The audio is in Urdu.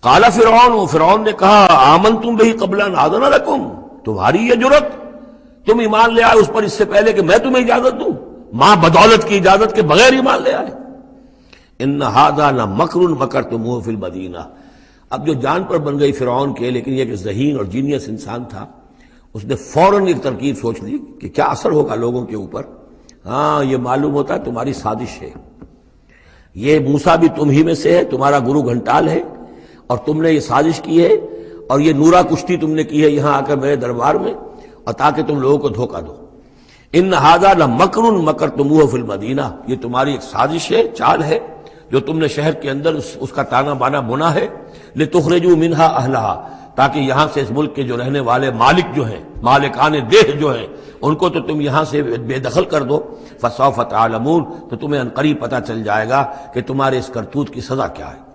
قال فرعون نے کہا آمنتم بہ قبل ان آذن لکم، تمہاری یہ جرت، تم ایمان لے آئے اس پر اس سے پہلے کہ میں تمہیں اجازت دوں، ماں بدولت کی اجازت کے بغیر ایمان لے آئے۔ ان ھذا لمکر مکرتموہ فی المدینہ۔ اب جو جان پر بن گئی فرعون کے، لیکن یہ کہ ذہین اور جینیس انسان تھا، اس نے فوراً ایک ترکیب سوچ لی کہ کیا اثر ہوگا لوگوں کے اوپر۔ ہاں یہ معلوم ہوتا ہے تمہاری سازش ہے، یہ موسیٰ بھی تم ہی میں سے ہے، تمہارا گرو گھنٹال ہے، اور تم نے یہ سازش کی ہے، اور یہ نورا کشتی تم نے کی ہے یہاں آ کر میرے دربار میں، اور تاکہ تم لوگوں کو دھوکہ دو۔ ان ھذا لمکر مکرتموہ فی المدینہ، یہ تمہاری ایک سازش ہے، چال ہے جو تم نے شہر کے اندر اس کا تانا بانا بنا ہے، لتخرجوا منہا اہلہا، تاکہ یہاں سے اس ملک کے جو رہنے والے مالک جو ہیں، مالکان دیہ جو ہیں، ان کو تو تم یہاں سے بے دخل کر دو۔ فسوف تعلمون، تو تمہیں عنقریب پتہ چل جائے گا کہ تمہارے اس کرتوت کی سزا کیا ہے۔